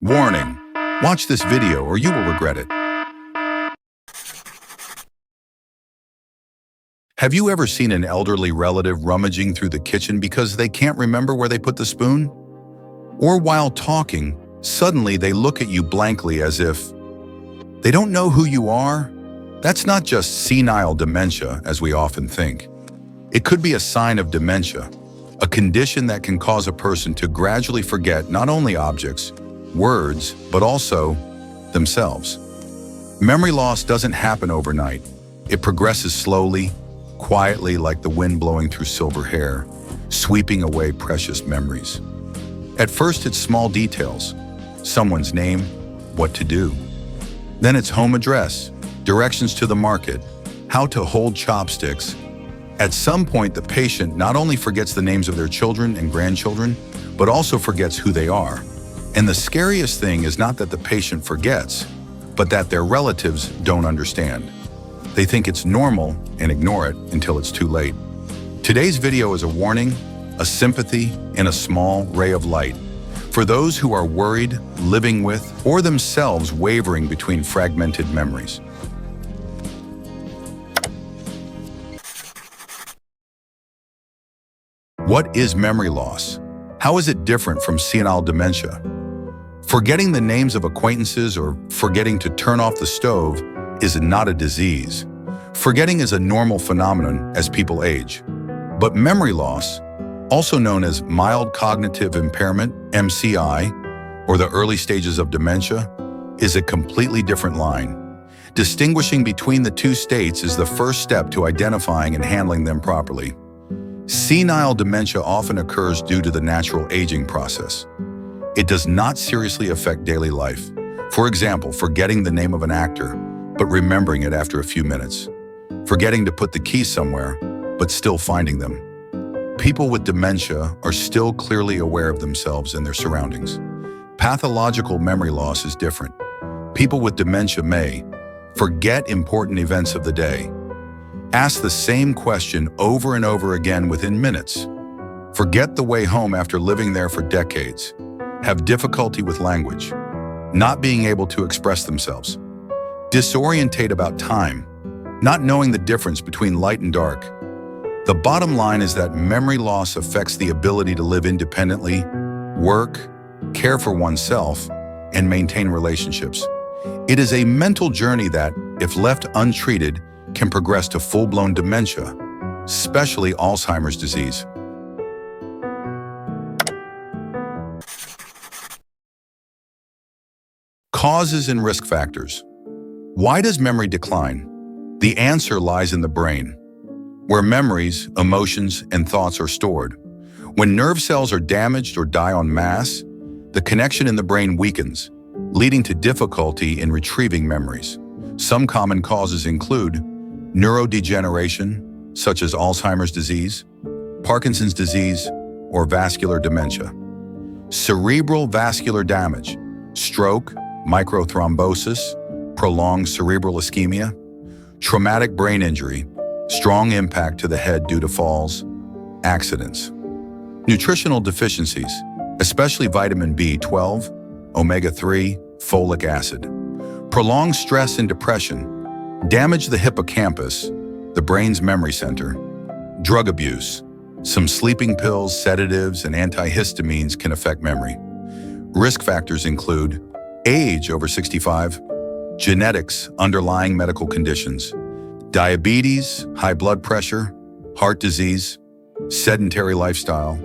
Warning: watch this video or you will regret it. Have you ever seen an elderly relative rummaging through the kitchen because they can't remember where they put the spoon? Or while talking, suddenly they look at you blankly as if they don't know who you are? That's not just senile dementia, as we often think. It could be a sign of dementia, a condition that can cause a person to gradually forget not only objects, words, but also themselves. Memory loss doesn't happen overnight. It progresses slowly, quietly, like the wind blowing through silver hair, sweeping away precious memories. At first, it's small details: someone's name, what to do. Then it's home address, directions to the market, how to hold chopsticks. At some point, the patient not only forgets the names of their children and grandchildren, but also forgets who they are. And the scariest thing is not that the patient forgets, but that their relatives don't understand. They think it's normal and ignore it until it's too late. Today's video is a warning, a sympathy, and a small ray of light for those who are worried, living with, or themselves wavering between fragmented memories. What is memory loss? How is it different from senile dementia? Forgetting the names of acquaintances or forgetting to turn off the stove is not a disease. Forgetting is a normal phenomenon as people age. But memory loss, also known as mild cognitive impairment, MCI, or the early stages of dementia, is a completely different line. Distinguishing between the two states is the first step to identifying and handling them properly. Senile dementia often occurs due to the natural aging process. It does not seriously affect daily life. For example, forgetting the name of an actor, but remembering it after a few minutes. Forgetting to put the keys somewhere, but still finding them. People with dementia are still clearly aware of themselves and their surroundings. Pathological memory loss is different. People with dementia may forget important events of the day, ask the same question over and over again within minutes, forget the way home after living there for decades, have difficulty with language, not being able to express themselves, disorientate about time, not knowing the difference between light and dark. The bottom line is that memory loss affects the ability to live independently, work, care for oneself, and maintain relationships. It is a mental journey that, if left untreated, can progress to full-blown dementia, especially Alzheimer's disease. Causes and risk factors. Why does memory decline? The answer lies in the brain, where memories, emotions, and thoughts are stored. When nerve cells are damaged or die en masse, the connection in the brain weakens, leading to difficulty in retrieving memories. Some common causes include neurodegeneration, such as Alzheimer's disease, Parkinson's disease, or vascular dementia. Cerebral vascular damage, stroke, microthrombosis, prolonged cerebral ischemia, traumatic brain injury, strong impact to the head due to falls, accidents. Nutritional deficiencies, especially vitamin B12, omega-3, folic acid. Prolonged stress and depression, damage the hippocampus, the brain's memory center. Drug abuse, some sleeping pills, sedatives, and antihistamines can affect memory. Risk factors include age over 65, genetics, underlying medical conditions, diabetes, high blood pressure, heart disease, sedentary lifestyle,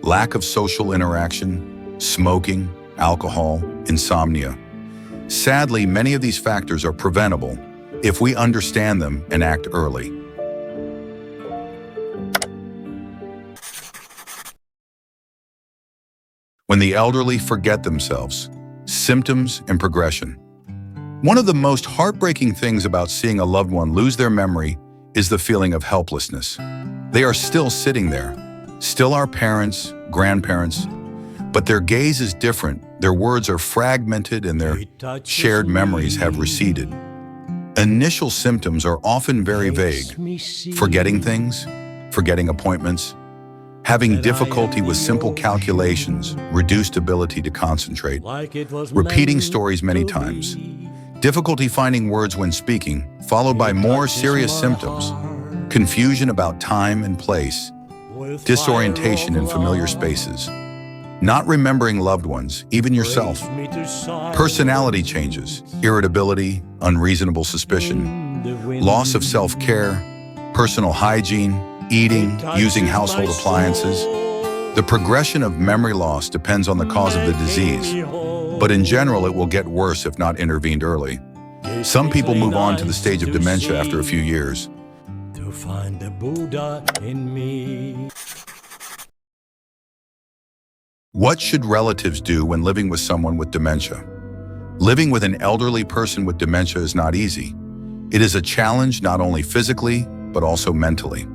lack of social interaction, smoking, alcohol, insomnia. Sadly, many of these factors are preventable if we understand them and act early. When the elderly forget themselves, symptoms and progression. One of the most heartbreaking things about seeing a loved one lose their memory is the feeling of helplessness. They are still sitting there, still our parents, grandparents, but their gaze is different, their words are fragmented, and their shared memories have receded. Initial symptoms are often very vague. Forgetting things, forgetting appointments, Having difficulty with simple calculations, reduced ability to concentrate, repeating stories many times, difficulty finding words when speaking, followed by more serious symptoms, confusion about time and place, disorientation in familiar spaces, not remembering loved ones, even yourself, personality changes, irritability, unreasonable suspicion, loss of self-care, personal hygiene, eating, using household appliances. The progression of memory loss depends on the cause of the disease, but in general it will get worse if not intervened early. Some people move on to the stage of dementia after a few years. To find the Buddha in me. What should relatives do when living with someone with dementia? Living with an elderly person with dementia is not easy. It is a challenge not only physically, but also mentally.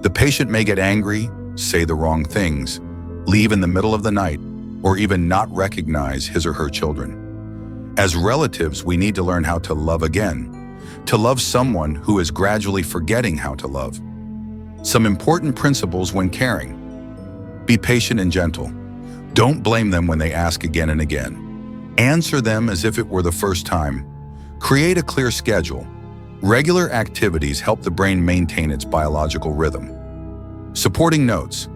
The patient may get angry, say the wrong things, leave in the middle of the night, or even not recognize his or her children. As relatives, we need to learn how to love again, to love someone who is gradually forgetting how to love. Some important principles when caring. Be patient and gentle. Don't blame them when they ask again and again. Answer them as if it were the first time. Create a clear schedule. Regular activities help the brain maintain its biological rhythm. Supporting notes.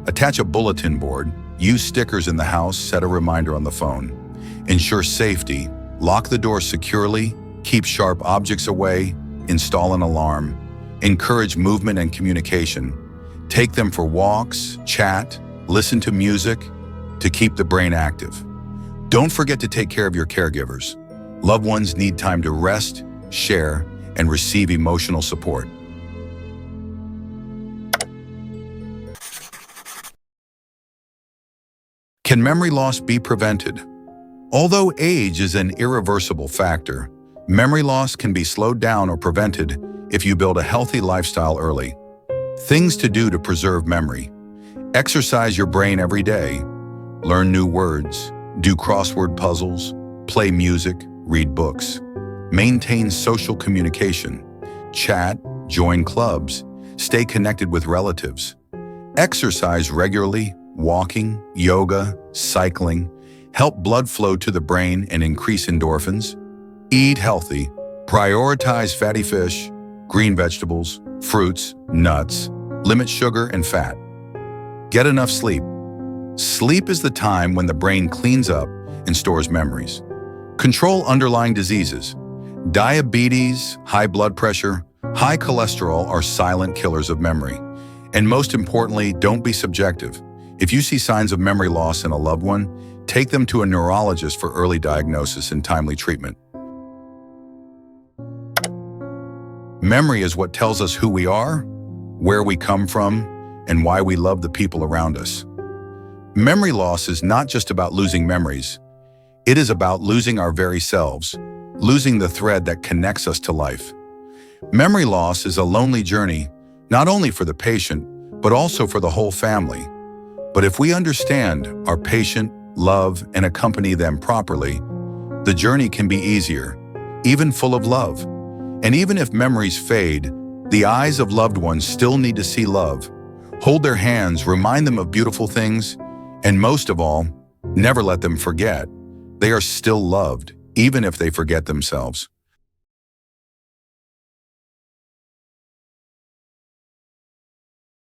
Attach a bulletin board. Use stickers in the house. Set a reminder on the phone. Ensure safety. Lock the door securely. Keep sharp objects away. Install an alarm. Encourage movement and communication. Take them for walks, chat, listen to music to keep the brain active. Don't forget to take care of your caregivers. Loved ones need time to rest, share, and receive emotional support. Can memory loss be prevented? Although age is an irreversible factor, memory loss can be slowed down or prevented if you build a healthy lifestyle early. Things to do to preserve memory. Exercise your brain every day. Learn new words. Do crossword puzzles. Play music. Read books. Maintain social communication. Chat. Join clubs. Stay connected with relatives. Exercise regularly. Walking, yoga, cycling. Help blood flow to the brain and increase endorphins. Eat healthy. Prioritize fatty fish, green vegetables, fruits, nuts. Limit sugar and fat. Get enough sleep. Sleep is the time when the brain cleans up and stores memories. Control underlying diseases. Diabetes, high blood pressure, high cholesterol are silent killers of memory. And most importantly, don't be subjective. If you see signs of memory loss in a loved one, take them to a neurologist for early diagnosis and timely treatment. Memory is what tells us who we are, where we come from, and why we love the people around us. Memory loss is not just about losing memories. It is about losing our very selves, losing the thread that connects us to life. Memory loss is a lonely journey, not only for the patient, but also for the whole family. But if we understand our patient, love, and accompany them properly, the journey can be easier, even full of love. And even if memories fade, the eyes of loved ones still need to see love. Hold their hands, remind them of beautiful things, and most of all, never let them forget. They are still loved, even if they forget themselves.